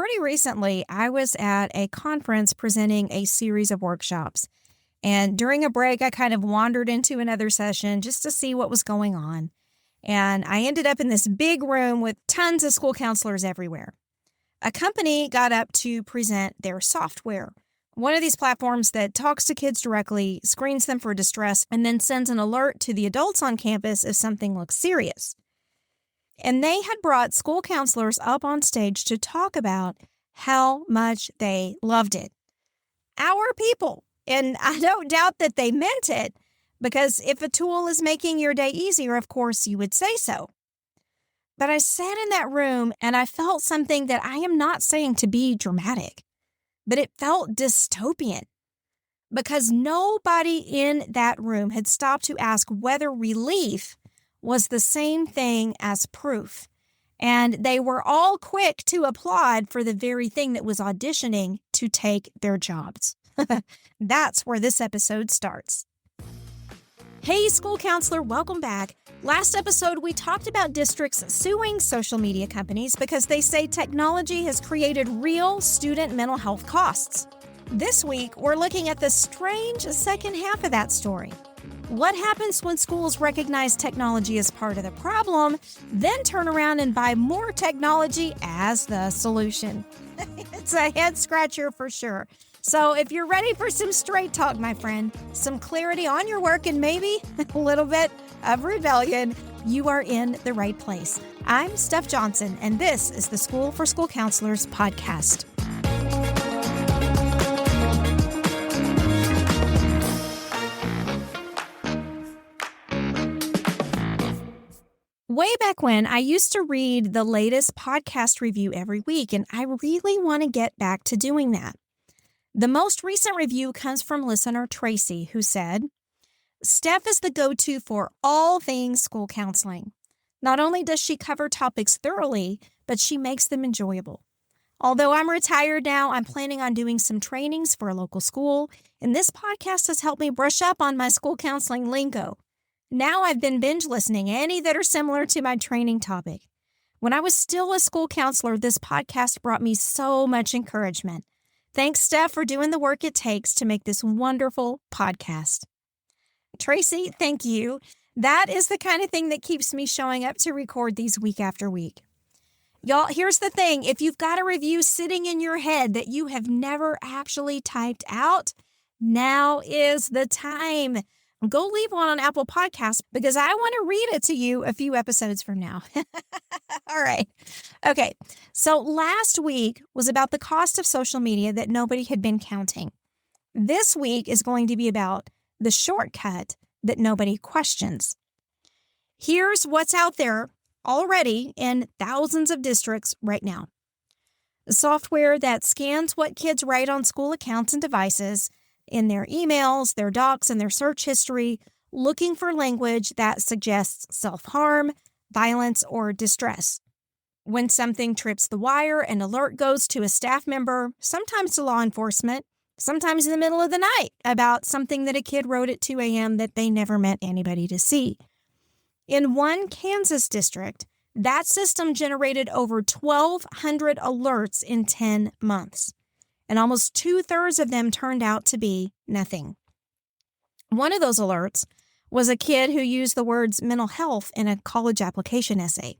pretty recently, I was at a conference presenting a series of workshops. And during a break, I kind of wandered into another session just to see what was going on. And I ended up in this big room with tons of school counselors everywhere. A company got up to present their software, one of these platforms that talks to kids directly, screens them for distress, and then sends an alert to the adults on campus if something looks serious. And they had brought school counselors up on stage to talk about how much they loved it. Our people. And I don't doubt that they meant it, because if a tool is making your day easier, of course you would say so. But I sat in that room and I felt something that I am not saying to be dramatic, but it felt dystopian, because nobody in that room had stopped to ask whether relief was the same thing as proof. And they were all quick to applaud for the very thing that was auditioning to take their jobs. That's where this episode starts. Hey, school counselor, welcome back. Last episode, we talked about districts suing social media companies because they say technology has created real student mental health costs. This week, we're looking at the strange second half of that story. What happens when schools recognize technology as part of the problem, then turn around and buy more technology as the solution? It's a head scratcher for sure. So if you're ready for some straight talk, my friend, some clarity on your work, and maybe a little bit of rebellion, you are in the right place. I'm Steph Johnson, and this is the School for School Counselors podcast. Way back when, I used to read the latest podcast review every week, and I really want to get back to doing that. The most recent review comes from listener Tracy, who said, Steph is the go-to for all things school counseling. Not only does she cover topics thoroughly, but she makes them enjoyable. Although I'm retired now, I'm planning on doing some trainings for a local school, and this podcast has helped me brush up on my school counseling lingo. Now I've been binge listening any that are similar to my training topic. When I was still a school counselor, this podcast brought me so much encouragement. Thanks, Steph, for doing the work it takes to make this wonderful podcast. Tracy, thank you. That is the kind of thing that keeps me showing up to record these week after week. Y'all, here's the thing. If you've got a review sitting in your head that you have never actually typed out, now is the time. Go leave one on Apple Podcasts, because I want to read it to you a few episodes from now. All right. Okay. So last week was about the cost of social media that nobody had been counting. This week is going to be about the shortcut that nobody questions. Here's what's out there already in thousands of districts right now. Software that scans what kids write on school accounts and devices, in their emails, their docs, and their search history, looking for language that suggests self-harm, violence, or distress. When something trips the wire, an alert goes to a staff member, sometimes to law enforcement, sometimes in the middle of the night, about something that a kid wrote at 2 a.m. that they never meant anybody to see. In one Kansas district, that system generated over 1,200 alerts in 10 months. And almost 2/3 of them turned out to be nothing. One of those alerts was a kid who used the words mental health in a college application essay.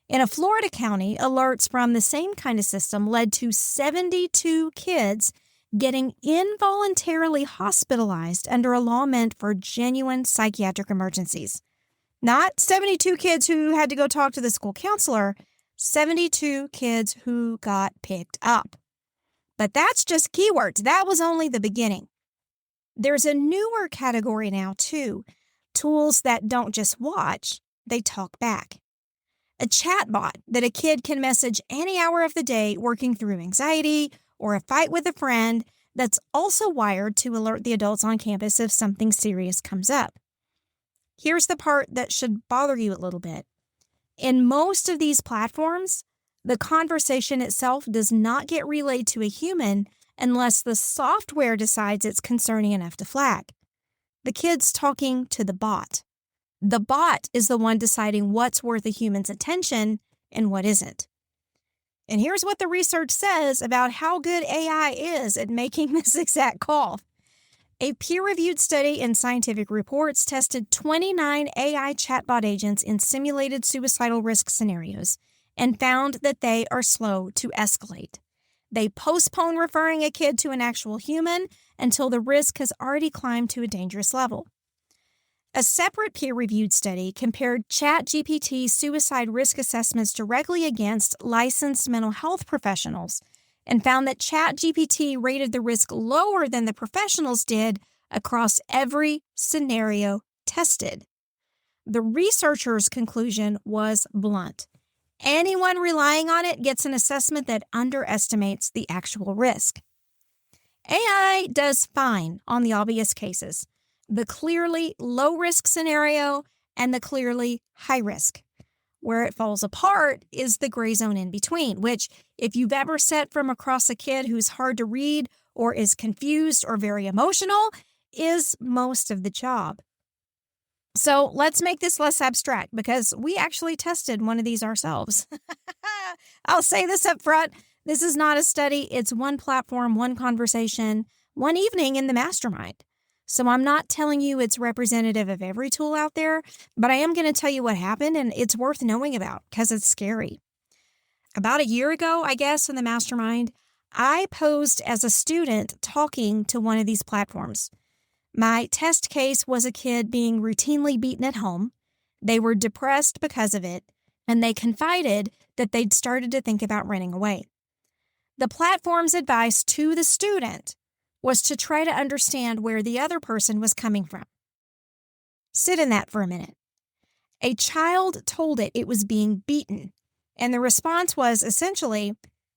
In a Florida county, alerts from the same kind of system led to 72 kids getting involuntarily hospitalized under a law meant for genuine psychiatric emergencies. Not 72 kids who had to go talk to the school counselor, 72 kids who got picked up. But that's just keywords. That was only the beginning. There's a newer category now, too. Tools that don't just watch, they talk back. A chatbot that a kid can message any hour of the day working through anxiety or a fight with a friend, that's also wired to alert the adults on campus if something serious comes up. Here's the part that should bother you a little bit. In most of these platforms, the conversation itself does not get relayed to a human unless the software decides it's concerning enough to flag. The kid's talking to the bot. The bot is the one deciding what's worth a human's attention and what isn't. And here's what the research says about how good AI is at making this exact call. A peer-reviewed study in Scientific Reports tested 29 AI chatbot agents in simulated suicidal risk scenarios and found that they are slow to escalate. They postpone referring a kid to an actual human until the risk has already climbed to a dangerous level. A separate peer-reviewed study compared ChatGPT suicide risk assessments directly against licensed mental health professionals and found that ChatGPT rated the risk lower than the professionals did across every scenario tested. The researchers' conclusion was blunt. Anyone relying on it gets an assessment that underestimates the actual risk. AI does fine on the obvious cases, the clearly low-risk scenario and the clearly high-risk. Where it falls apart is the gray zone in between, which, if you've ever sat from across a kid who's hard to read or is confused or very emotional, is most of the job. So let's make this less abstract because we actually tested one of these ourselves. I'll say this up front. This is not a study. It's one platform, one conversation, one evening in the mastermind. So I'm not telling you it's representative of every tool out there, but I am going to tell you what happened, and it's worth knowing about because it's scary. About a year ago, I guess, in the mastermind, I posed as a student talking to one of these platforms. My test case was a kid being routinely beaten at home. They were depressed because of it, and they confided that they'd started to think about running away. The platform's advice to the student was to try to understand where the other person was coming from. Sit in that for a minute. A child told it was being beaten, and the response was essentially,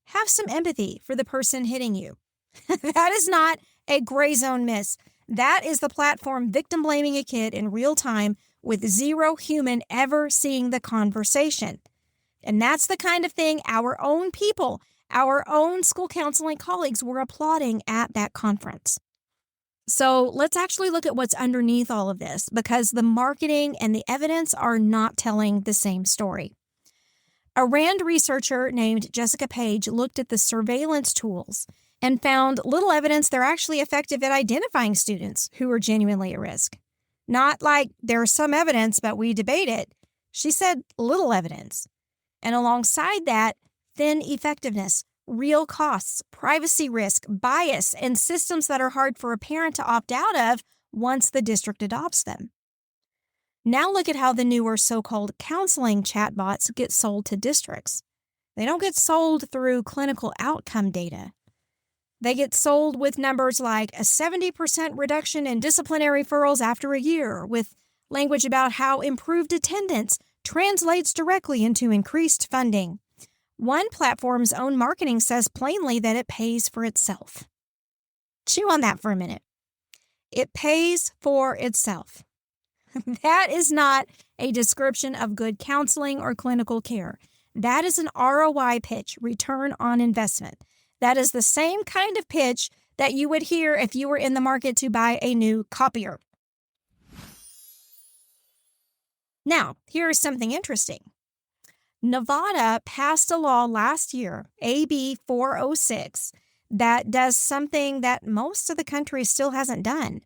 have some empathy for the person hitting you. That is not a gray zone miss. That is the platform victim blaming a kid in real time with zero human ever seeing the conversation. And that's the kind of thing our own people, our own school counseling colleagues were applauding at that conference. So let's actually look at what's underneath all of this because the marketing and the evidence are not telling the same story. A RAND researcher named Jessica Page looked at the surveillance tools and found little evidence they're actually effective at identifying students who are genuinely at risk. Not like there's some evidence, but we debate it. She said little evidence. And alongside that, thin effectiveness, real costs, privacy risk, bias, and systems that are hard for a parent to opt out of once the district adopts them. Now look at how the newer so-called counseling chatbots get sold to districts. They don't get sold through clinical outcome data. They get sold with numbers like a 70% reduction in disciplinary referrals after a year, with language about how improved attendance translates directly into increased funding. One platform's own marketing says plainly that it pays for itself. Chew on that for a minute. It pays for itself. That is not a description of good counseling or clinical care. That is an ROI pitch, return on investment. That is the same kind of pitch that you would hear if you were in the market to buy a new copier. Now, here's something interesting. Nevada passed a law last year, AB 406, that does something that most of the country still hasn't done.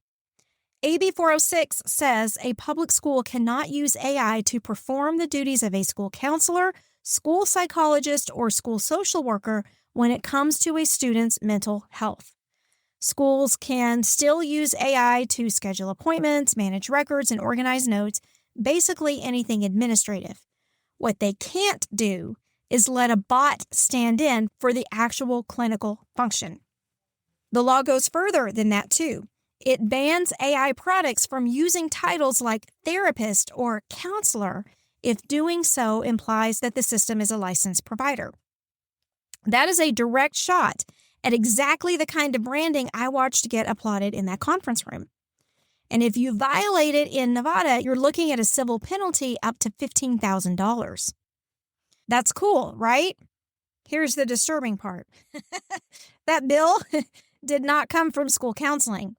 AB 406 says a public school cannot use AI to perform the duties of a school counselor, school psychologist, or school social worker when it comes to a student's mental health. Schools can still use AI to schedule appointments, manage records, and organize notes, basically anything administrative. What they can't do is let a bot stand in for the actual clinical function. The law goes further than that, too. It bans AI products from using titles like therapist or counselor if doing so implies that the system is a licensed provider. That is a direct shot at exactly the kind of branding I watched get applauded in that conference room. And if you violate it in Nevada, you're looking at a civil penalty up to $15,000. That's cool, right? Here's the disturbing part. That bill did not come from school counseling.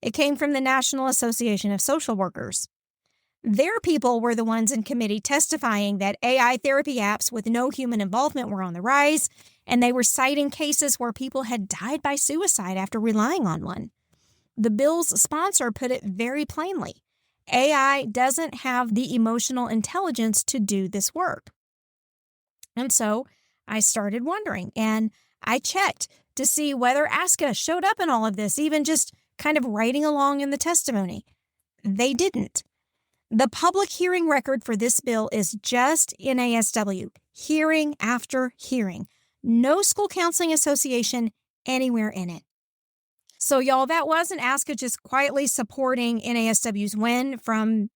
It came from the National Association of Social Workers. Their people were the ones in committee testifying that AI therapy apps with no human involvement were on the rise, and they were citing cases where people had died by suicide after relying on one. The bill's sponsor put it very plainly. AI doesn't have the emotional intelligence to do this work. And so I started wondering, and I checked to see whether ASCA showed up in all of this, even just kind of writing along in the testimony. They didn't. The public hearing record for this bill is just NASW, hearing after hearing. No school counseling association anywhere in it. So, y'all, that wasn't ASCA just quietly supporting NASW's win from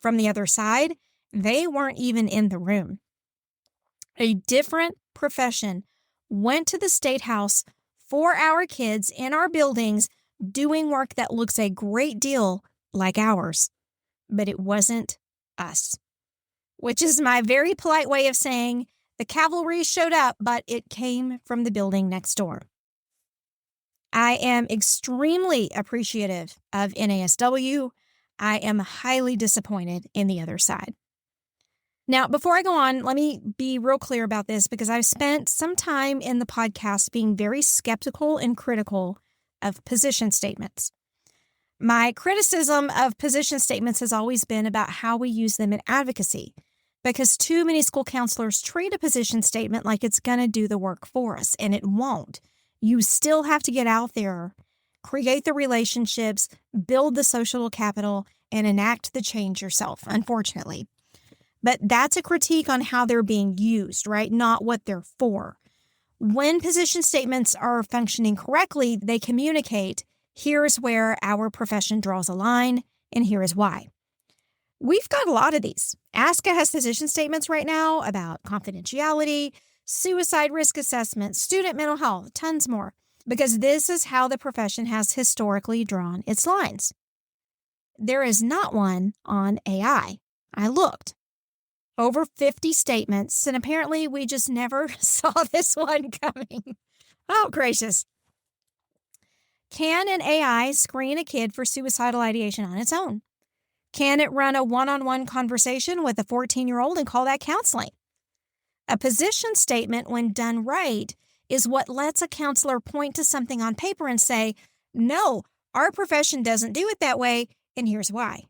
the other side. They weren't even in the room. A different profession went to the State House for our kids in our buildings doing work that looks a great deal like ours. But it wasn't us, which is my very polite way of saying the cavalry showed up, but it came from the building next door. I am extremely appreciative of NASW. I am highly disappointed in the other side. Now, before I go on, let me be real clear about this because I've spent some time in the podcast being very skeptical and critical of position statements. My criticism of position statements has always been about how we use them in advocacy, because too many school counselors treat a position statement like it's going to do the work for us, and it won't. You still have to get out there, create the relationships, build the social capital, and enact the change yourself, unfortunately. But that's a critique on how they're being used, right? Not what they're for. When position statements are functioning correctly, they communicate, here's where our profession draws a line, and here is why. We've got a lot of these. ASCA has position statements right now about confidentiality, suicide risk assessment, student mental health, tons more, because this is how the profession has historically drawn its lines. There is not one on AI. I looked. Over 50 statements, and apparently we just never saw this one coming. Oh, gracious. Can an AI screen a kid for suicidal ideation on its own? Can it run a one-on-one conversation with a 14-year-old and call that counseling? A position statement, when done right, is what lets a counselor point to something on paper and say, no, our profession doesn't do it that way, and here's why.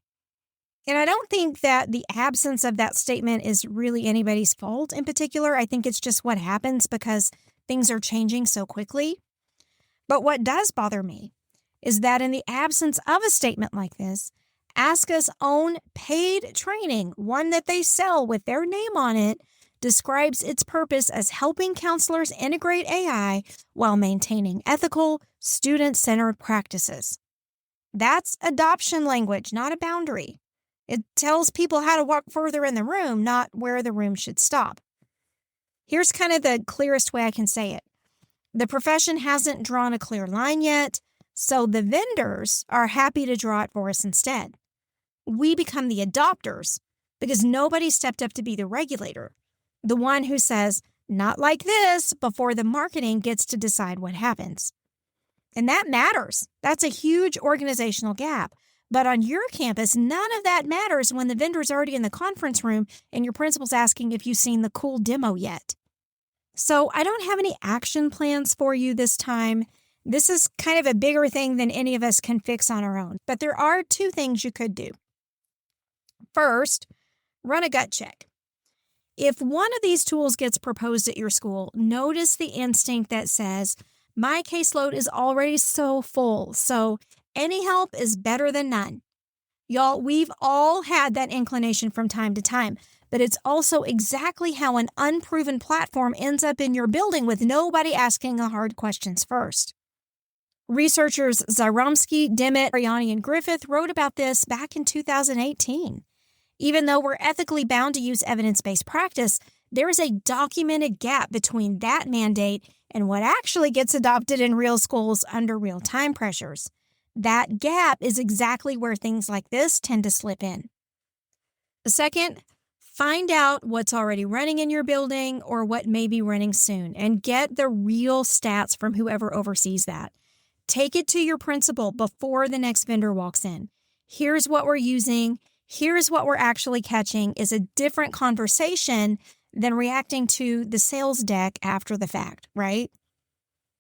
And I don't think that the absence of that statement is really anybody's fault in particular. I think it's just what happens because things are changing so quickly. But what does bother me is that in the absence of a statement like this, ASCA's own paid training, one that they sell with their name on it, describes its purpose as helping counselors integrate AI while maintaining ethical, student-centered practices. That's adoption language, not a boundary. It tells people how to walk further in the room, not where the room should stop. Here's kind of the clearest way I can say it. The profession hasn't drawn a clear line yet, so the vendors are happy to draw it for us instead. We become the adopters because nobody stepped up to be the regulator, the one who says, not like this, before the marketing gets to decide what happens. And that matters. That's a huge organizational gap. But on your campus, none of that matters when the vendor's already in the conference room and your principal's asking if you've seen the cool demo yet. So I don't have any action plans for you this time. This is kind of a bigger thing than any of us can fix on our own. But there are two things you could do. First, run a gut check. If one of these tools gets proposed at your school, notice the instinct that says, my caseload is already so full, so any help is better than none. Y'all, we've all had that inclination from time to time, but it's also exactly how an unproven platform ends up in your building with nobody asking the hard questions first. Researchers Zaromsky, Dimmitt, Ariani, and Griffith wrote about this back in 2018. Even though we're ethically bound to use evidence-based practice, there is a documented gap between that mandate and what actually gets adopted in real schools under real time pressures. That gap is exactly where things like this tend to slip in. Second, find out what's already running in your building or what may be running soon, and get the real stats from whoever oversees that. Take it to your principal before the next vendor walks in. Here's what we're using. here's what we're actually catching is a different conversation than reacting to the sales deck after the fact, right?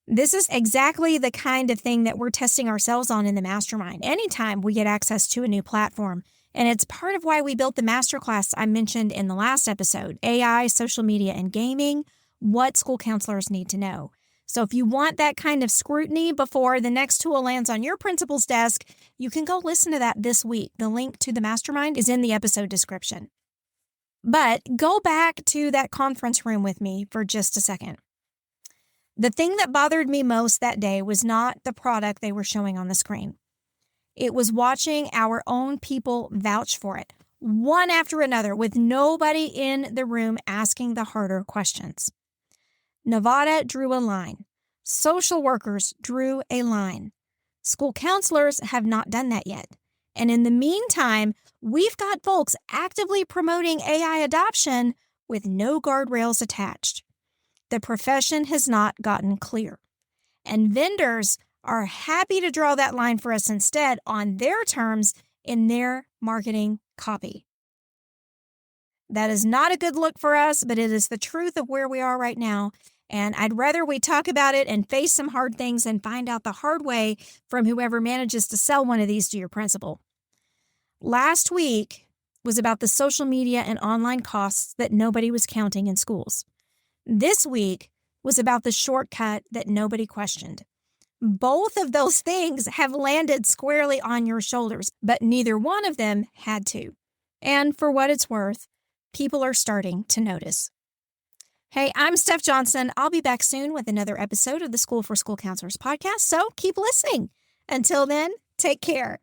This is exactly the kind of thing that we're testing ourselves on in the mastermind anytime we get access to a new platform. And it's part of why we built the masterclass I mentioned in the last episode, AI, social media, and gaming, what school counselors need to know. So if you want that kind of scrutiny before the next tool lands on your principal's desk, you can go listen to that this week. The link to the mastermind is in the episode description. But go back to that conference room with me for just a second. The thing that bothered me most that day was not the product they were showing on the screen. It was watching our own people vouch for it, one after another, with nobody in the room asking the harder questions. Nevada drew a line. Social workers drew a line. School counselors have not done that yet. And in the meantime, we've got folks actively promoting AI adoption with no guardrails attached. The profession has not gotten clear. And vendors are happy to draw that line for us instead on their terms in their marketing copy. That is not a good look for us, but it is the truth of where we are right now. And I'd rather we talk about it and face some hard things and find out the hard way from whoever manages to sell one of these to your principal. Last week was about the social media and online costs that nobody was counting in schools. This week was about the shortcut that nobody questioned. Both of those things have landed squarely on your shoulders, but neither one of them had to. And for what it's worth, people are starting to notice. Hey, I'm Steph Johnson. I'll be back soon with another episode of the School for School Counselors podcast, so keep listening. Until then, take care.